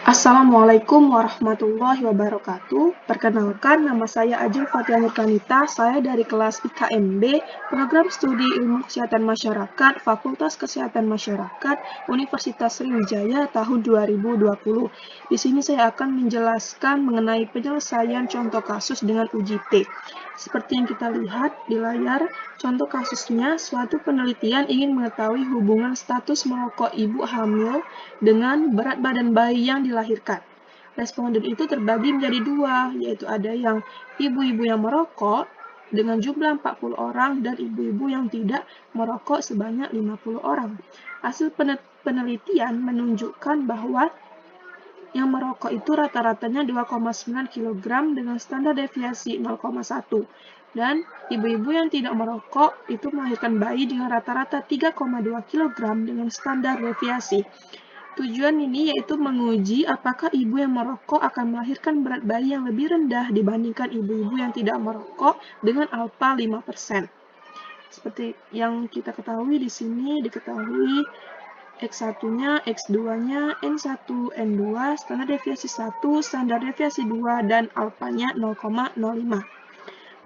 Assalamualaikum warahmatullahi wabarakatuh. Perkenalkan, nama saya Ajeng Fatia Nurkanita. Saya dari kelas IKMB, Program Studi Ilmu Kesehatan Masyarakat, Fakultas Kesehatan Masyarakat, Universitas Sriwijaya tahun 2020. Di sini saya akan menjelaskan mengenai penyelesaian contoh kasus dengan uji T. Seperti yang kita lihat di layar, contoh kasusnya, suatu penelitian ingin mengetahui hubungan status merokok ibu hamil dengan berat badan bayi yang dilahirkan. Responden itu terbagi menjadi dua, yaitu ada yang ibu-ibu yang merokok dengan jumlah 40 orang dan ibu-ibu yang tidak merokok sebanyak 50 orang. Hasil penelitian menunjukkan bahwa yang merokok itu rata-ratanya 2,9 kg dengan standar deviasi 0,1. Dan ibu-ibu yang tidak merokok itu melahirkan bayi dengan rata-rata 3,2 kg dengan standar deviasi. Tujuan ini yaitu menguji apakah ibu yang merokok akan melahirkan berat bayi yang lebih rendah dibandingkan ibu-ibu yang tidak merokok dengan alfa 5%. Seperti yang kita ketahui di sini diketahui X1-nya, X2-nya, N1, N2, standar deviasi 1, standar deviasi 2, dan alfanya 0,05.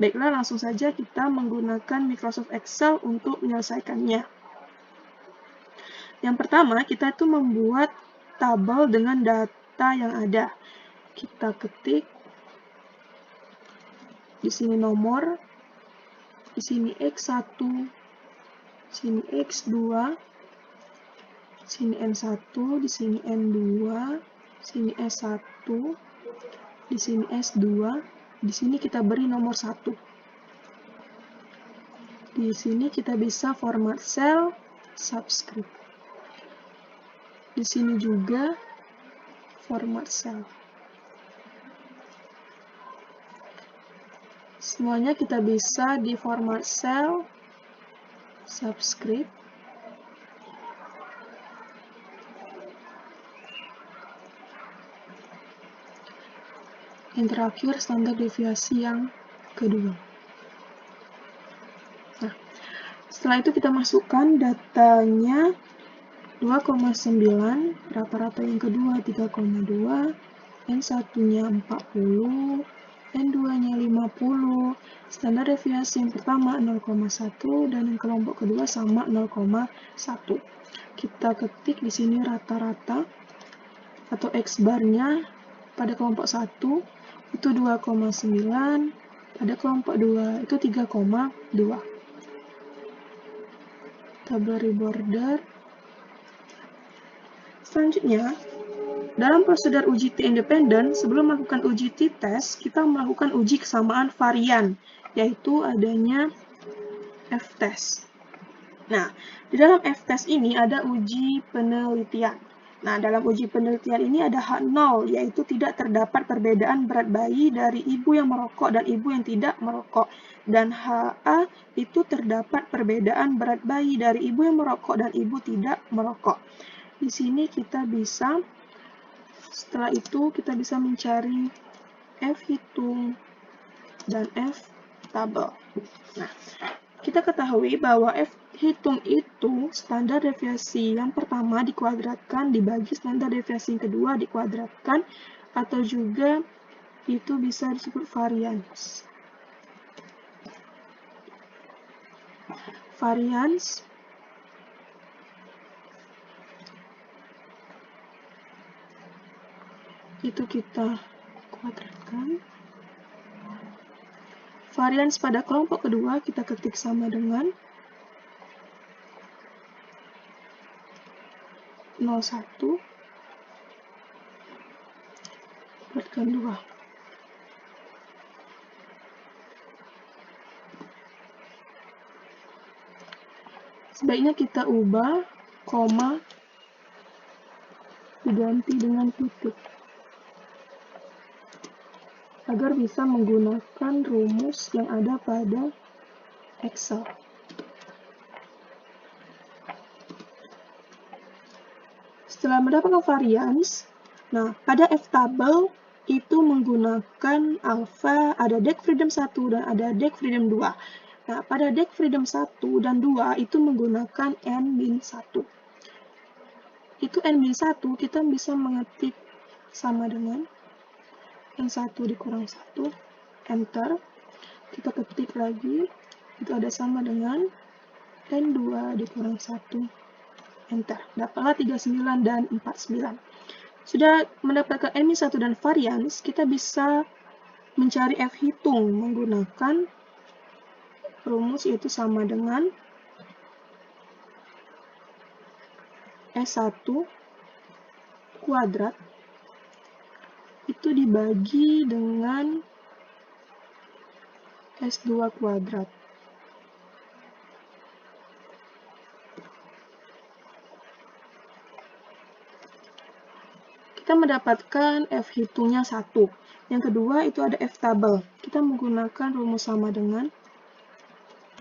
Baiklah, langsung saja kita menggunakan Microsoft Excel untuk menyelesaikannya. Yang pertama, kita itu membuat tabel dengan data yang ada. Kita ketik di sini nomor, di sini X1, di sini X2, di sini N1, di sini N2, di sini S1, di sini S2, di sini kita beri nomor 1. Di sini kita bisa format sel, subscript. Di sini juga format sel. Semuanya kita bisa di format sel, subscript, yang terakhir standar deviasi yang kedua. Nah, setelah itu kita masukkan datanya 2,9, rata-rata yang kedua 3,2, N1-nya 40, N2-nya 50, standar deviasi yang pertama 0,1 dan yang kelompok kedua sama 0,1. Kita ketik di sini rata-rata atau X-bar-nya pada kelompok 1 itu 2,9, pada kelompok 2 itu 3,2. Kita beri border. Selanjutnya, dalam prosedur uji T independen, sebelum melakukan uji t-test, kita melakukan uji kesamaan varian, yaitu adanya f-test. Nah, di dalam f-test ini ada uji penelitian. Nah, dalam uji penelitian ini ada H0, yaitu tidak terdapat perbedaan berat bayi dari ibu yang merokok dan ibu yang tidak merokok. Dan HA itu terdapat perbedaan berat bayi dari ibu yang merokok dan ibu tidak merokok. Di sini kita bisa, setelah itu kita bisa mencari F hitung dan F tabel. Nah, kita ketahui bahwa F hitung itu standar deviasi yang pertama dikuadratkan dibagi standar deviasi yang kedua dikuadratkan, atau juga itu bisa disebut varians. Varians itu kita kuadratkan. Varians pada kelompok kedua kita ketik sama dengan 0,1 kuadratkan 2. Sebaiknya kita ubah koma diganti dengan titik agar bisa menggunakan rumus yang ada pada Excel. Setelah mendapatkan varians, nah pada F-tabel itu menggunakan alpha, ada deg freedom 1 dan ada deg freedom 2. Nah, pada deg freedom 1 dan 2 itu menggunakan N-1. Itu N-1 kita bisa mengetik sama dengan N1 dikurang 1, enter. Kita ketik lagi, itu ada sama dengan N2 dikurang 1, enter. Dapatlah 39 dan 49. Sudah mendapatkan N-1 dan varians, kita bisa mencari F hitung menggunakan rumus yaitu sama dengan S1 kuadrat itu dibagi dengan S2 kuadrat. Kita mendapatkan F hitungnya 1. Yang kedua itu ada F tabel. Kita menggunakan rumus sama dengan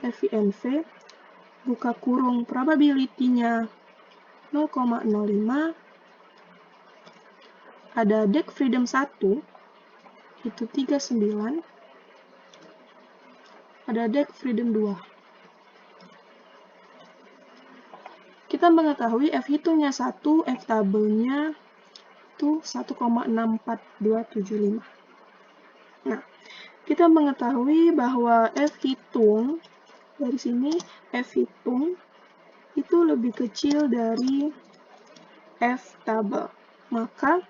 FINV, buka kurung probability-nya 0,05, ada deg freedom 1, itu 39, ada deg freedom 2. Kita mengetahui F hitungnya 1, F tabelnya itu 1,64275. Nah, kita mengetahui bahwa F hitung, dari sini F hitung itu lebih kecil dari F tabel. Maka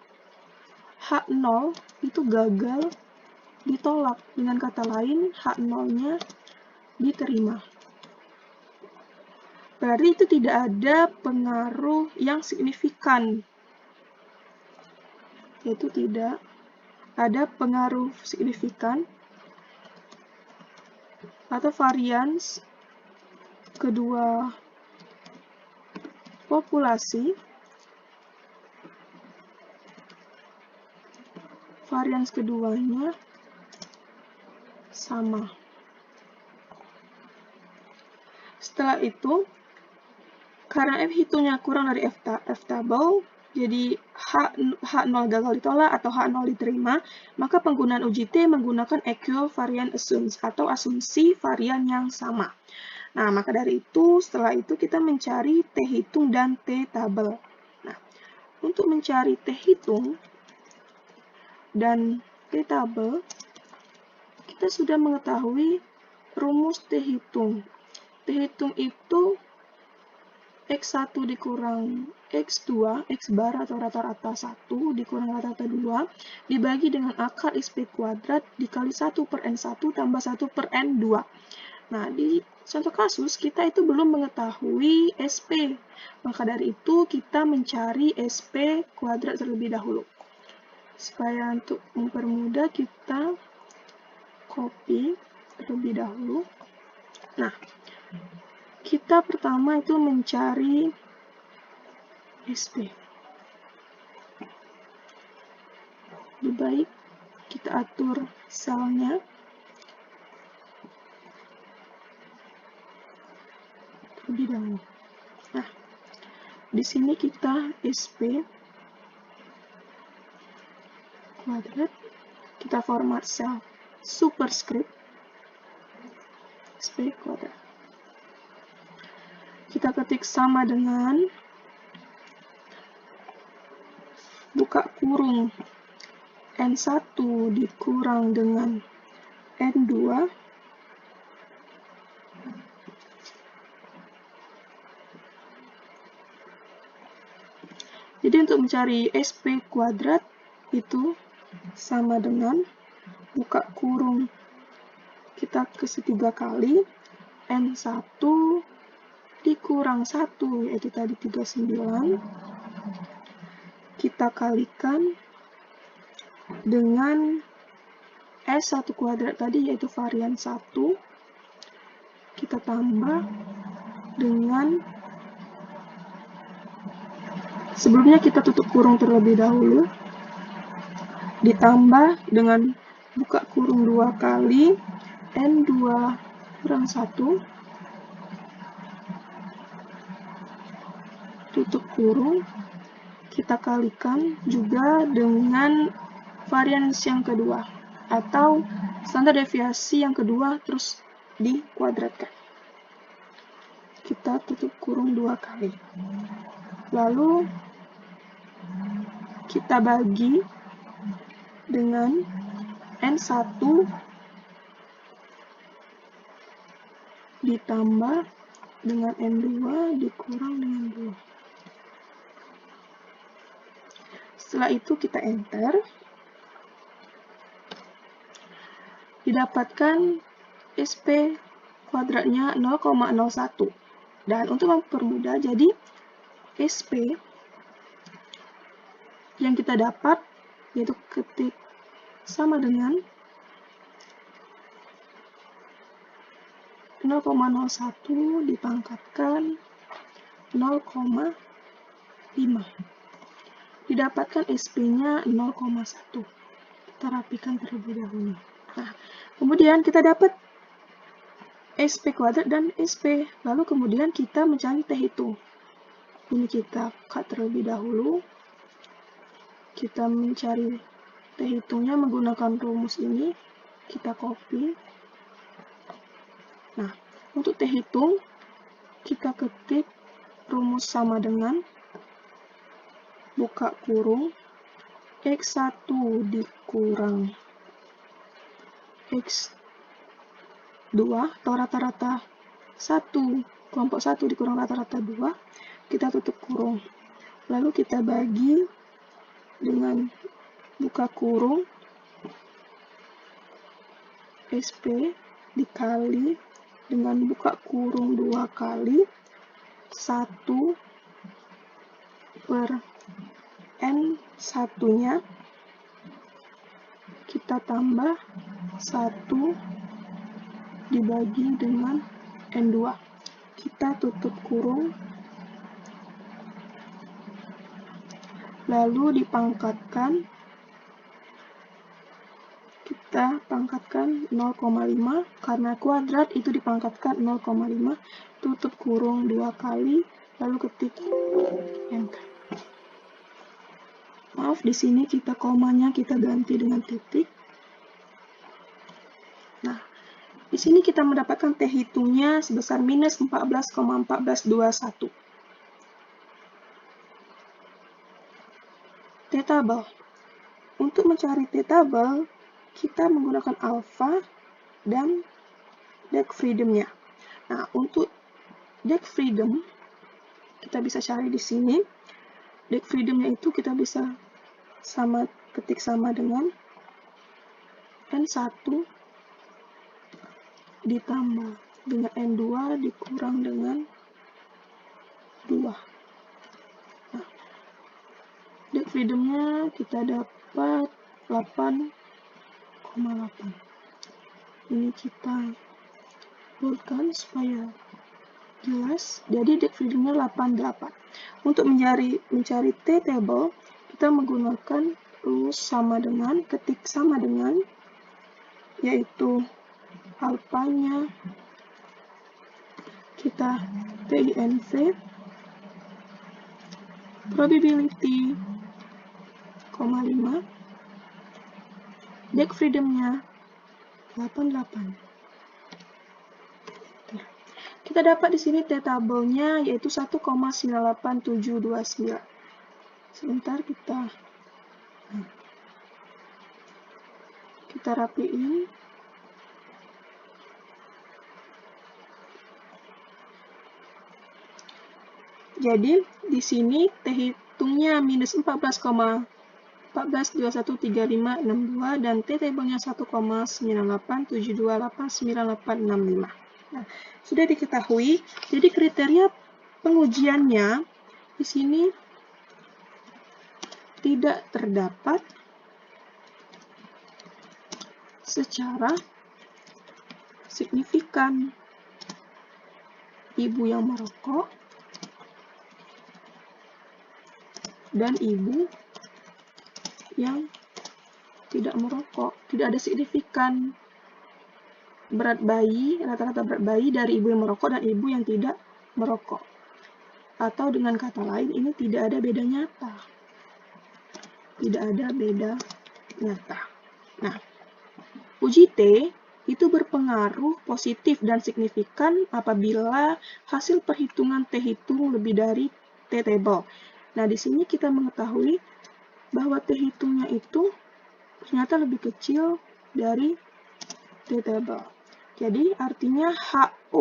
H0 itu gagal ditolak. Dengan kata lain, H0-nya diterima. Berarti itu tidak ada pengaruh yang signifikan. Yaitu tidak ada pengaruh signifikan atau varians kedua populasi. Varians keduanya sama. Setelah itu, karena F hitungnya kurang dari F tabel, jadi H0 gagal ditolak atau H0 diterima, maka penggunaan uji T menggunakan equivariant assumption atau asumsi varian yang sama. Nah, maka dari itu, setelah itu kita mencari T hitung dan T tabel. Nah, untuk mencari T hitung dan T tabel, kita sudah mengetahui rumus T hitung. T hitung itu X1 dikurang X2, X bar atau rata-rata 1 dikurang rata-rata 2, dibagi dengan akar XP kuadrat dikali 1 per N1 tambah 1 per N2. Nah, di contoh kasus, kita itu belum mengetahui SP. Maka dari itu, kita mencari SP kuadrat terlebih dahulu. Supaya untuk mempermudah, kita copy terlebih dahulu. Nah, kita pertama itu mencari SP. Lebih baik kita atur selnya terlebih dahulu. Nah, di sini kita SP kuadrat, kita format sel superscript SP kuadrat. Kita ketik sama dengan buka kurung N1 dikurang dengan N2 jadi untuk mencari SP kuadrat itu sama dengan buka kurung kita kasih 3 kali N1 dikurang 1 yaitu tadi 39 kita kalikan dengan S1 kuadrat tadi yaitu varian 1 kita tambah dengan sebelumnya kita tutup kurung terlebih dahulu ditambah dengan buka kurung 2 kali N2 kurang 1 tutup kurung kita kalikan juga dengan varians yang kedua atau standar deviasi yang kedua terus dikuadratkan. Kita tutup kurung 2 kali. Lalu kita bagi dengan N1 ditambah dengan N2 dikurang dengan 2. Setelah itu kita enter. Didapatkan SP kuadratnya 0,01. Dan untuk mempermudah, jadi SP yang kita dapat yaitu ketik sama dengan 0,01 dipangkatkan 0,5. Didapatkan SP-nya 0,1. Kita rapikan terlebih dahulu. Nah, kemudian kita dapat SP kuadrat dan SP. Lalu kemudian kita mencari T hitung. Ini kita cut terlebih dahulu. Kita mencari T hitungnya menggunakan rumus ini. Kita copy. Nah, untuk T hitung, kita ketik rumus sama dengan buka kurung X1 dikurang X2 atau rata-rata 1, kelompok 1 dikurang rata-rata 2, kita tutup kurung. Lalu kita bagi dengan buka kurung SP dikali dengan buka kurung 2 kali 1 per N1-nya kita tambah 1 dibagi dengan N2. Kita tutup kurung, lalu dipangkatkan, kita pangkatkan 0,5, karena kuadrat itu dipangkatkan 0,5, tutup kurung 2 kali, lalu ketik enter. Maaf, di sini kita komanya kita ganti dengan titik. Nah, di sini kita mendapatkan T hitungnya sebesar minus 14,1421. T-tabel. Untuk mencari T-tabel, kita menggunakan alpha dan deg freedom-nya. Nah, untuk deg freedom, kita bisa cari di sini. Deg freedom-nya itu kita bisa ketik sama dengan N1 ditambah dengan N2 dikurang dengan 2. Nah, deg freedom-nya kita dapat 8,8. Ini kita boldkan supaya jelas. Jadi deg freedom-nya 88. Untuk mencari T-table, kita menggunakan rumus sama dengan, ketik sama dengan, yaitu alpanya kita PINV, probability, 5, deg freedom-nya 88. Kita dapat di sini T-tabelnya yaitu 1,98729. Sebentar kita rapiin. Jadi di sini T hitungnya minus 14,14213562 dan T-tabelnya 1,9872898865. Nah, sudah diketahui. Jadi kriteria pengujiannya di sini tidak terdapat secara signifikan ibu yang merokok dan ibu yang tidak merokok. Tidak ada signifikan berat bayi, rata-rata berat bayi dari ibu yang merokok dan ibu yang tidak merokok. Atau dengan kata lain, ini tidak ada beda nyata. Tidak ada beda nyata. Nah, uji T itu berpengaruh positif dan signifikan apabila hasil perhitungan T hitung lebih dari T-table. Nah, di sini kita mengetahui bahwa T hitungnya itu ternyata lebih kecil dari T table. Jadi artinya H0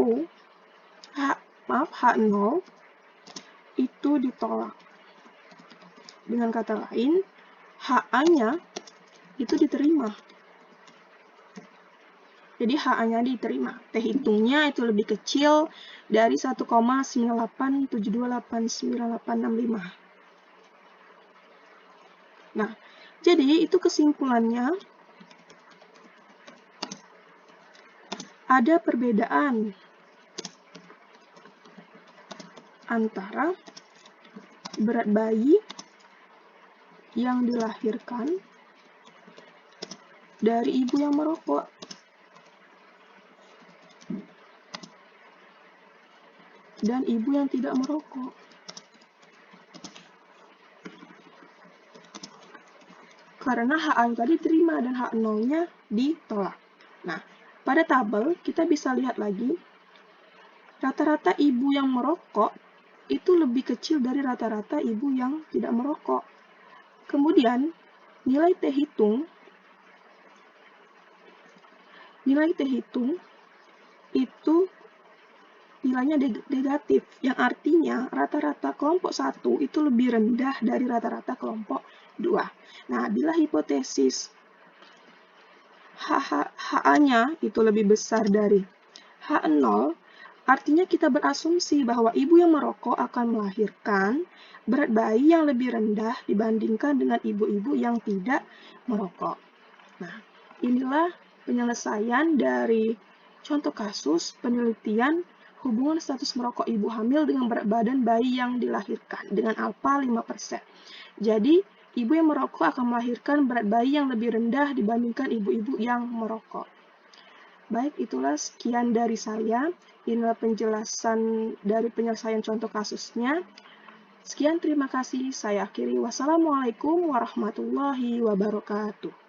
itu ditolak. Dengan kata lain, HA-nya itu diterima. Jadi HA-nya diterima. T hitungnya itu lebih kecil dari 1,98728985. Nah, jadi itu kesimpulannya. Ada perbedaan antara berat bayi yang dilahirkan dari ibu yang merokok dan ibu yang tidak merokok. Karena HA tadi diterima dan H0-nya ditolak. Nah, pada tabel kita bisa lihat lagi, rata-rata ibu yang merokok itu lebih kecil dari rata-rata ibu yang tidak merokok. Kemudian, nilai T hitung itu nilainya negatif, yang artinya rata-rata kelompok 1 itu lebih rendah dari rata-rata kelompok 2. Nah, bila hipotesis HA-nya itu lebih besar dari H0, artinya kita berasumsi bahwa ibu yang merokok akan melahirkan berat bayi yang lebih rendah dibandingkan dengan ibu-ibu yang tidak merokok. Nah, inilah penyelesaian dari contoh kasus penelitian hubungan status merokok ibu hamil dengan berat badan bayi yang dilahirkan dengan alfa 5%. Jadi, ibu yang merokok akan melahirkan berat bayi yang lebih rendah dibandingkan ibu-ibu yang merokok. Baik, itulah sekian dari saya. Inilah penjelasan dari penyelesaian contoh kasusnya. Sekian, terima kasih. Saya akhiri. Wassalamualaikum warahmatullahi wabarakatuh.